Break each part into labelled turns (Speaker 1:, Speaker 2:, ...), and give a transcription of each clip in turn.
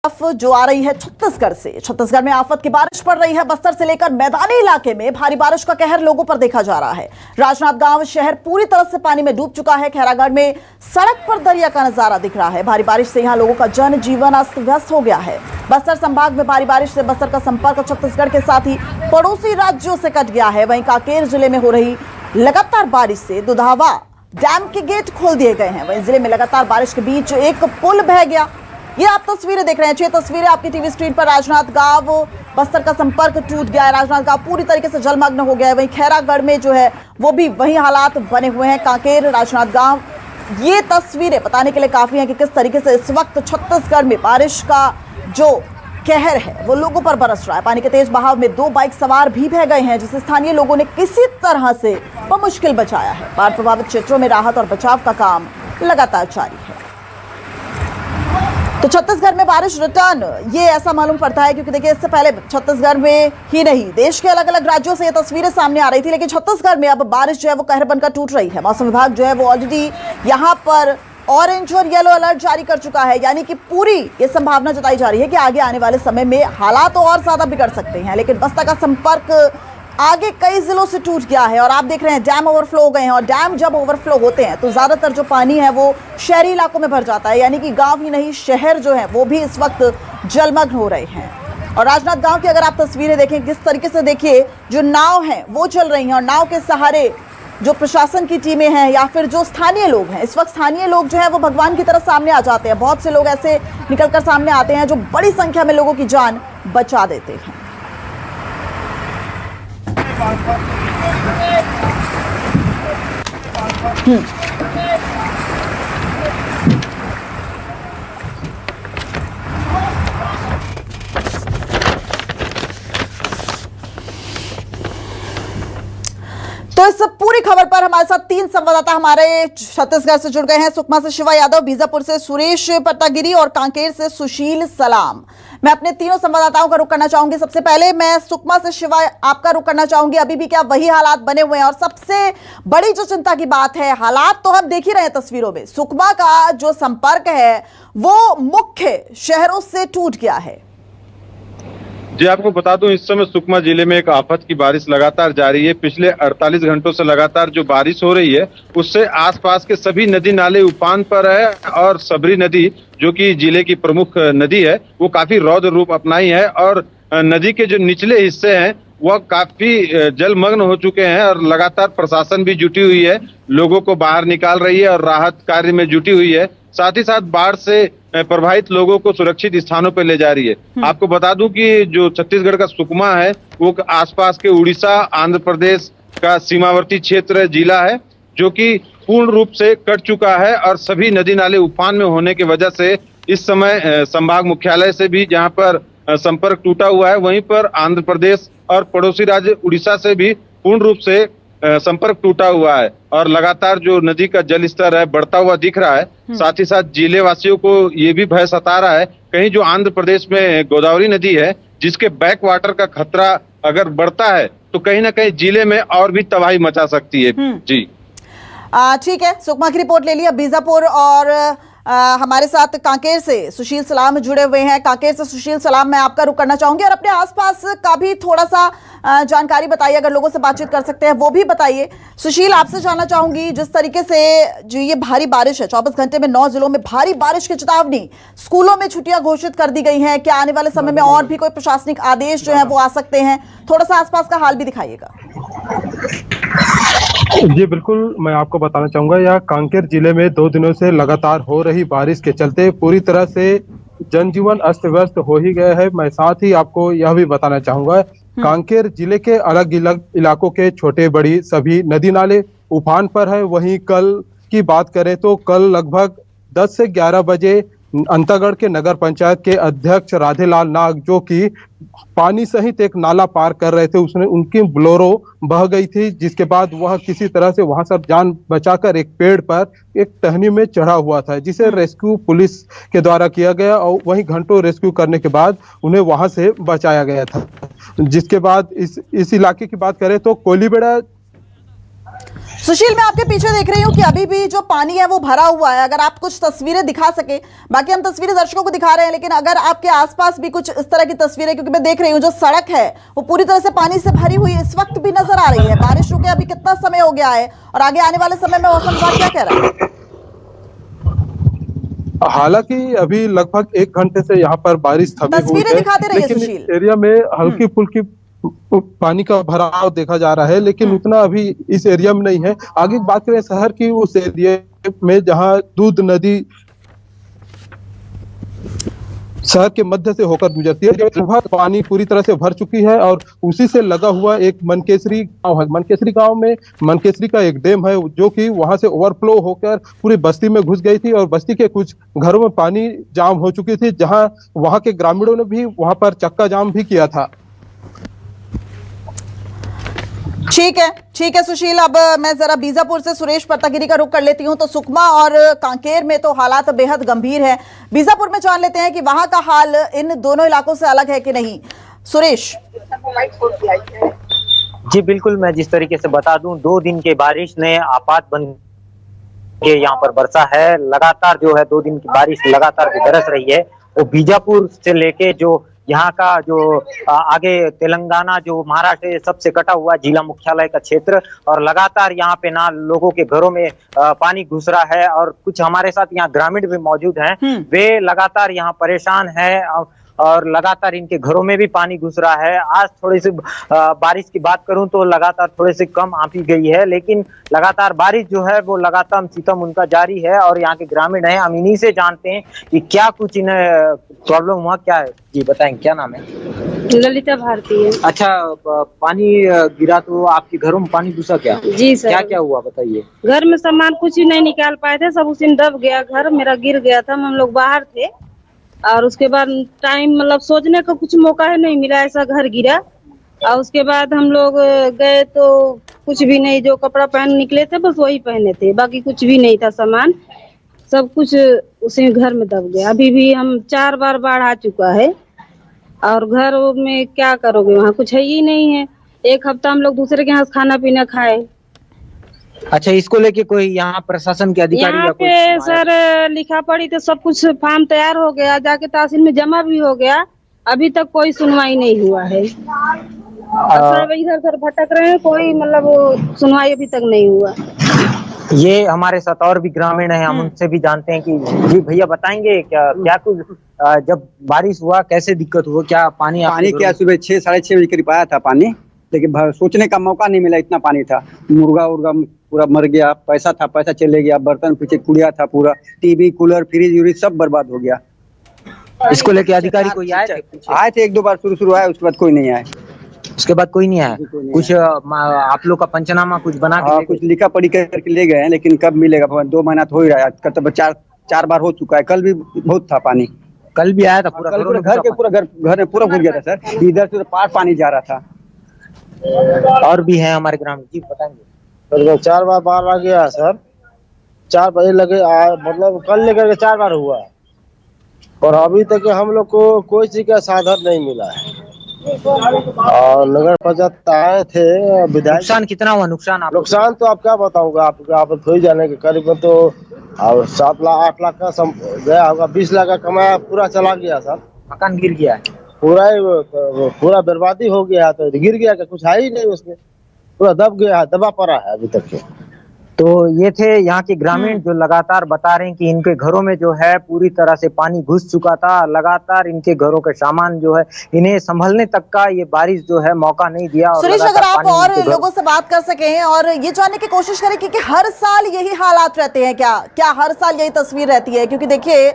Speaker 1: जो आ रही है छत्तीसगढ़ से। छत्तीसगढ़ में आफत की बारिश पड़ रही है। बस्तर से लेकर मैदानी इलाके में भारी बारिश का कहर लोगों पर देखा जा रहा है। राजनांदगांव शहर पूरी तरह से पानी में डूब चुका है। खैरागढ़ में सड़क पर दरिया का नजारा दिख रहा है। भारी बारिश से यहां लोगों का जनजीवन अस्त व्यस्त हो गया है। बस्तर संभाग में भारी बारिश से बस्तर का संपर्क छत्तीसगढ़ के साथ ही पड़ोसी राज्यों से कट गया है। वहीं कांकेर जिले में हो रही लगातार बारिश से दुधावा डैम के गेट खोल दिए गए हैं। वहीं जिले में लगातार बारिश के बीच एक पुल बह गया। ये आप तस्वीरें देख रहे हैं। 6 तस्वीरें आपकी टीवी स्क्रीन पर। राजनांदगांव बस्तर का संपर्क टूट गया है। राजनांदगांव पूरी तरीके से जलमग्न हो गया है। वहीं खैरागढ़ में जो है वो भी वही हालात बने हुए हैं। कांकेर राजनांदगांव ये तस्वीरें बताने के लिए काफी हैं कि किस तरीके से इस वक्त छत्तीसगढ़ में बारिश का जो कहर है वो लोगों पर बरस रहा है। पानी के तेज बहाव में 2 बाइक सवार भी बह गए हैं, जिसे स्थानीय लोगों ने किसी तरह से मुश्किल बचाया है। बाढ़ प्रभावित क्षेत्रों में राहत और बचाव का काम लगातार जारी है। तो छत्तीसगढ़ में बारिश रिटर्न ये ऐसा मालूम पड़ता है क्योंकि देखिए इससे पहले छत्तीसगढ़ में ही नहीं देश के अलग अलग राज्यों से ये तस्वीरें सामने आ रही थी, लेकिन छत्तीसगढ़ में अब बारिश जो है वो कहर बनकर टूट रही है। मौसम विभाग जो है वो ऑलरेडी यहाँ पर ऑरेंज और येलो अलर्ट जारी कर चुका है, यानी कि पूरी ये संभावना जताई जा रही है कि आगे आने वाले समय में हालात और ज्यादा बिगड़ सकते हैं। लेकिन बस्तर का संपर्क आगे कई जिलों से टूट गया है और आप देख रहे हैं डैम ओवरफ्लो हो गए हैं। और डैम जब ओवरफ्लो होते हैं तो ज्यादातर जो पानी है वो शहरी इलाकों में भर जाता है, यानी कि गांव ही नहीं शहर जो है वो भी इस वक्त जलमग्न हो रहे हैं। और राजनांदगांव की अगर आप तस्वीरें देखें किस तरीके से, देखिए जो नाव है वो चल रही हैं और नाव के सहारे जो प्रशासन की टीमें हैं या फिर जो स्थानीय लोग हैं, इस वक्त स्थानीय लोग जो है वो भगवान की तरह सामने आ जाते हैं। बहुत से लोग ऐसे निकलकर सामने आते हैं जो बड़ी संख्या में लोगों की जान बचा देते हैं। तो इस पूरी खबर पर हमारे साथ 3 संवाददाता हमारे छत्तीसगढ़ से जुड़ गए हैं। सुकमा से शिवा यादव, बीजापुर से सुरेश पट्टागिरी और कांकेर से सुशील सलाम। मैं अपने तीनों संवाददाताओं का रुख करना चाहूंगी। सबसे पहले मैं सुकमा से शिवा आपका रुख करना चाहूंगी। अभी भी क्या वही हालात बने हुए हैं? और सबसे बड़ी जो चिंता की बात है, हालात तो हम देख ही रहे हैं तस्वीरों में, सुकमा का जो संपर्क है वो मुख्य शहरों से टूट गया है।
Speaker 2: जी आपको बता दूं, इस समय सुकमा जिले में एक आफत की बारिश लगातार जारी है। पिछले 48 घंटों से लगातार जो बारिश हो रही है उससे आसपास के सभी नदी नाले उफान पर है और सबरी नदी जो कि जिले की प्रमुख नदी है वो काफी रौद्र रूप अपनाई है और नदी के जो निचले हिस्से हैं वह काफी जलमग्न हो चुके हैं और लगातार प्रशासन भी जुटी हुई है, लोगों को बाहर निकाल रही है और राहत कार्य में जुटी हुई है। साथ ही साथ बाढ़ से प्रभावित लोगों को सुरक्षित स्थानों पर ले जा रही है। आपको बता दूं कि जो छत्तीसगढ़ का सुकमा है वो आसपास के उड़ीसा, आंध्र प्रदेश का सीमावर्ती क्षेत्र जिला है जो कि पूर्ण रूप से कट चुका है और सभी नदी नाले उफान में होने की वजह से इस समय संभाग मुख्यालय से भी जहां पर संपर्क टूटा हुआ है, वहीं पर आंध्र प्रदेश और पड़ोसी राज्य उड़ीसा से भी पूर्ण रूप से संपर्क टूटा हुआ है और लगातार जो नदी का जल स्तर है बढ़ता हुआ दिख रहा है। साथ ही साथ जिले वासियों को ये भी भय सता रहा है कहीं जो आंध्र प्रदेश में गोदावरी नदी है जिसके बैक वाटर का खतरा अगर बढ़ता है तो कहीं ना कहीं जिले में और भी तबाही मचा सकती है। जी
Speaker 1: ठीक है, सुकमा की रिपोर्ट ले लिया। बीजापुर और हमारे साथ कांकेर से सुशील सलाम जुड़े हुए हैं। कांकेर से सुशील सलाम, मैं आपका रुख करना चाहूंगी और अपने आसपास का भी थोड़ा सा जानकारी बताइए, अगर लोगों से बातचीत कर सकते हैं वो भी बताइए। सुशील, आपसे जानना चाहूंगी जिस तरीके से जो ये भारी बारिश है, 24 घंटे में 9 जिलों में भारी बारिश की चेतावनी, स्कूलों में छुट्टियां घोषित कर दी गई हैं, क्या आने वाले समय में और भी कोई प्रशासनिक आदेश जो है वो आ सकते हैं? थोड़ा सा आसपास का हाल भी दिखाइएगा।
Speaker 3: जी बिल्कुल, मैं आपको बताना चाहूंगा यह कांकेर जिले में 2 दिनों से लगातार हो रही बारिश के चलते पूरी तरह से जनजीवन अस्त व्यस्त हो ही गया है। मैं साथ ही आपको यह भी बताना चाहूंगा कांकेर जिले के अलग अलग इलाकों के छोटे बड़ी सभी नदी नाले उफान पर है। वहीं कल की बात करें तो कल लगभग 10 से 11 बजे अंतागढ़ के नगर पंचायत के अध्यक्ष राधेलाल नाग जो कि पानी सहित एक नाला पार कर रहे थे, उसने उनकी बोलेरो बह गई थी, जिसके बाद वह किसी तरह से वहां से जान बचाकर एक पेड़ पर एक टहनी में चढ़ा हुआ था, जिसे रेस्क्यू पुलिस के द्वारा किया गया और वहीं घंटों रेस्क्यू करने के बाद उन्हें वहां से बचाया गया था। जिसके बाद इस इलाके की बात करें तो कोलीबेड़ा
Speaker 1: सुशील, मैं आपके पीछे देख रही हूँ कि अभी भी जो पानी है वो भरा हुआ है। अगर आप कुछ तस्वीरें दिखा सके, बाकी हम तस्वीरें दर्शकों को दिखा रहे हैं, लेकिन अगर आपके आसपास भी कुछ इस तरह की तस्वीरें, क्योंकि मैं देख रही हूँ जो सड़क है वो पूरी तरह से पानी से भरी हुई इस वक्त भी नजर आ रही है। बारिश रुके अभी कितना समय हो गया है और आगे आने वाले समय में मौसम विभाग क्या कह रहा है?
Speaker 3: हालांकि अभी लगभग 1 घंटे से यहाँ पर बारिश थमी हुई
Speaker 1: तस्वीरें
Speaker 3: है,
Speaker 1: दिखाते रहिए
Speaker 3: लेकिन
Speaker 1: सुशील।
Speaker 3: इस एरिया में हल्की फुल्की पानी का भराव देखा जा रहा है, लेकिन उतना अभी इस एरिया में नहीं है। आगे बात करें शहर की, उस एरिया में जहाँ दूध नदी शहर के मध्य से होकर गुजरती है, सुबह पानी पूरी तरह से भर चुकी है और उसी से लगा हुआ एक मनकेसरी गांव है। मनकेसरी गांव में मनकेसरी का एक डैम है जो कि वहां से ओवरफ्लो होकर पूरी बस्ती में घुस गई थी और बस्ती के कुछ घरों में पानी जाम हो चुकी थी, जहां वहां के ग्रामीणों ने भी वहां पर चक्का जाम भी किया था।
Speaker 1: ठीक है सुशील। अब मैं जरा बीजापुर से सुरेश परतागिरी का रुख कर लेती हूं। तो सुकमा और कांकेर में तो हालात बेहद गंभीर है। बीजापुर में जान लेते हैं कि वहां का हाल इन दोनों इलाकों से अलग है कि नहीं। सुरेश
Speaker 4: जी बिल्कुल, मैं जिस तरीके से बता दूं, 2 दिन के बारिश ने आपात बन के यहाँ पर बरसा है। लगातार जो है 2 दिन की बारिश लगातार बरस रही है। वो बीजापुर से लेके जो यहाँ का जो आगे तेलंगाना जो महाराष्ट्र सबसे कटा हुआ जिला मुख्यालय का क्षेत्र, और लगातार यहाँ पे ना लोगों के घरों में पानी घुस रहा है। और कुछ हमारे साथ यहाँ ग्रामीण भी मौजूद हैं, वे लगातार यहाँ परेशान है और लगातार इनके घरों में भी पानी घुस रहा है। आज थोड़ी सी बारिश की बात करूं तो लगातार थोड़ी सी कम आंपी गई है, लेकिन लगातार बारिश जो है वो लगातार सितम उनका जारी है। और यहाँ के ग्रामीण हैं, हम इन्हीं से जानते हैं कि क्या कुछ इन्हें प्रॉब्लम हुआ, क्या है। जी बताएं, क्या नाम है?
Speaker 5: ललिता भारती है।
Speaker 4: अच्छा, पानी गिरा तो आपके घरों में पानी घुसा क्या?
Speaker 5: जी सर।
Speaker 4: क्या क्या हुआ बताइए।
Speaker 5: घर में सामान कुछ भी नहीं निकाल पाए थे, सब उसी में दब गया। घर मेरा गिर गया था, हम लोग बाहर थे और उसके बाद टाइम मतलब सोचने का कुछ मौका ही नहीं मिला, ऐसा घर गिरा। और उसके बाद हम लोग गए तो कुछ भी नहीं, जो कपड़ा पहन निकले थे बस वही पहने थे, बाकी कुछ भी नहीं था सामान, सब कुछ उसी घर में दब गया। अभी भी हम 4 बार बाढ़ आ चुका है और घर में क्या करोगे, वहाँ कुछ है ही नहीं है। 1 हफ्ता हम लोग दूसरे के यहाँ खाना पीना खाए।
Speaker 4: अच्छा, इसको लेके कोई यहाँ प्रशासन के अधिकारी
Speaker 5: यहाँ
Speaker 4: या कोई
Speaker 5: पे सर लिखा पड़ी तो सब कुछ फॉर्म तैयार हो गया, जाके तहसील में जमा भी हो गया, अभी तक कोई सुनवाई नहीं हुआ है। सब इधर उधर भटक रहे हैं, कोई मतलब सुनवाई अभी तक नहीं हुआ।
Speaker 4: ये हमारे साथ और भी ग्रामीण हैं, हम उनसे भी जानते हैं कि जी भैया बताएंगे क्या कुछ जब बारिश हुआ कैसे दिक्कत हुआ, क्या पानी
Speaker 6: क्या सुबह 6 साढ़े 6 बजे करीब आया था पानी, लेकिन सोचने का मौका नहीं मिला, इतना पानी था। मुर्गा उर्गा पूरा मर गया, पैसा था पैसा चले गया, बर्तन पीछे कुड़िया था पूरा, टीवी कूलर फ्रिज व्रिज सब बर्बाद हो गया।
Speaker 4: इसको लेके अधिकारी कोई आए
Speaker 6: थे 1-2 बार, शुरू आए, उसके बाद कोई नहीं आया।
Speaker 4: उसके बाद कोई नहीं आया। कुछ आप लोग का पंचनामा कुछ बना के
Speaker 6: कुछ लिखा पढ़ी करके ले गए हैं, लेकिन कब मिलेगा? 2 महीना तो हो ही रहा है, तब 4 बार हो चुका है। कल भी बहुत था पानी,
Speaker 4: कल भी आया था पूरा
Speaker 6: घर में पूरा घुस गया था सर, इधर से पार पानी जा रहा था।
Speaker 4: और भी है हमारे ग्रामीण, जी बताएंगे।
Speaker 7: 4 बार बाढ़ आ गया सर, 4 बजे लगे मतलब कल लेकर के 4 बार हुआ है और अभी तक हम लोग को कोई चीज का साधन नहीं मिला है। और नगर पंचायत आए थे, विधायक।
Speaker 4: नुकसान कितना हुआ? नुकसान
Speaker 7: तो आप क्या बताऊंगा, आप थोड़ी जाने के करीबन तो 7 लाख 8 लाख का गया होगा, 20 लाख का कमाया पूरा चला गया सर।
Speaker 4: मकान गिर गया है,
Speaker 7: पूरा बर्बादी हो गया है। तो गिर गया, कुछ है ही नहीं उसमें, पूरा दब गया है, दबा पड़ा है अभी तक के।
Speaker 4: तो ये थे यहाँ के ग्रामीण जो लगातार बता रहे हैं कि इनके घरों में जो है पूरी तरह से पानी घुस चुका था। लगातार इनके घरों के सामान जो है इन्हें संभलने तक का ये बारिश जो है मौका नहीं दिया।
Speaker 1: सुरेश, अगर आप और लोगों से बात कर सकें और ये जानने की कोशिश करें कि हर साल यही हालात रहते हैं क्या हर साल यही तस्वीर रहती है? क्योंकि देखिए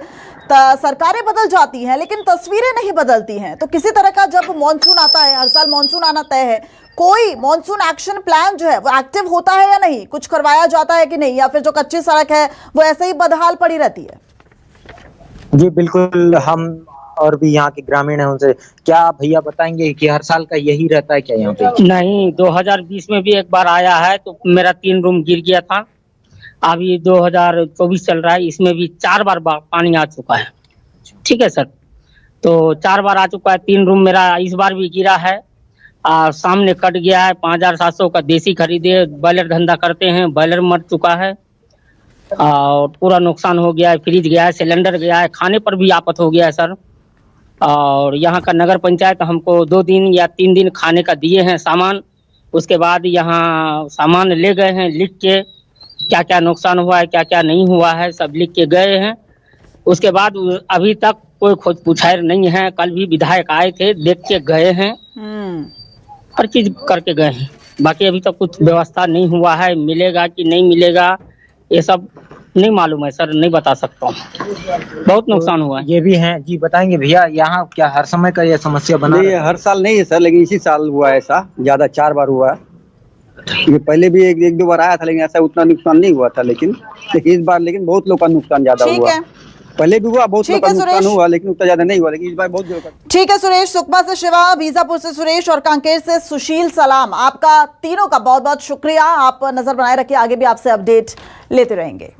Speaker 1: सरकारें बदल जाती हैं लेकिन तस्वीरें नहीं बदलती हैं। तो किसी तरह का जब मॉनसून आता है, हर साल मॉनसून आना तय है, कोई मॉनसून एक्शन प्लान जो है वो एक्टिव होता है या नहीं, कुछ करवाया जाता है कि नहीं, या फिर जो कच्ची सड़क है वो ऐसे ही बदहाल पड़ी रहती है?
Speaker 4: जी बिल्कुल, हम और भी यहाँ के ग्रामीण हैं, उनसे क्या भैया बताएंगे कि हर साल का यही रहता है क्या यहाँ पे?
Speaker 8: नहीं, 2020 में भी एक बार आया है तो मेरा 3 रूम गिर गया था। अभी 2024 चल रहा है, इसमें भी 4 बार पानी आ चुका है। ठीक है सर, तो 4 बार आ चुका है, 3 रूम मेरा इस बार भी गिरा है। सामने कट गया है। 5700 का देसी खरीदे, बॉयलर धंधा करते हैं, बॉयलर मर चुका है और पूरा नुकसान हो गया है। फ्रिज गया है, सिलेंडर गया है, खाने पर भी आफत हो गया है सर। और यहाँ का नगर पंचायत हमको 2 दिन या 3 दिन खाने का दिए हैं सामान। उसके बाद यहाँ सामान ले गए हैं, लिख के क्या क्या नुकसान हुआ है, क्या क्या नहीं हुआ है, सब लिख के गए हैं। उसके बाद अभी तक कोई खोज पुछार नहीं है। कल भी विधायक आए थे, देख के गए हैं, हर चीज करके गए हैं। बाकी अभी तक कुछ व्यवस्था नहीं हुआ है। मिलेगा कि नहीं मिलेगा ये सब नहीं मालूम है सर, नहीं बता सकता हूँ। बहुत नुकसान हुआ है।
Speaker 4: ये भी है जी, बताएंगे भैया यहाँ क्या हर समय का ये समस्या बना
Speaker 6: नहीं, हर साल नहीं है सर, लेकिन इसी साल हुआ है ऐसा, ज्यादा 4 बार हुआ है। ये पहले भी एक दो बार आया था, लेकिन ऐसा उतना नुकसान नहीं हुआ था। लेकिन इस बार बहुत लोग का नुकसान ज्यादा हुआ। पहले भी हुआ, बहुत लोग का नुकसान हुआ, लेकिन उतना ज्यादा नहीं हुआ। लेकिन इस बार बहुत लोग का।
Speaker 1: ठीक है सुरेश, सुकमा से शिवा, बीजापुर से सुरेश और कांकेर से सुशील, सलाम आपका तीनों का बहुत बहुत शुक्रिया। आप नजर बनाए रखिए, आगे भी आपसे अपडेट लेते रहेंगे।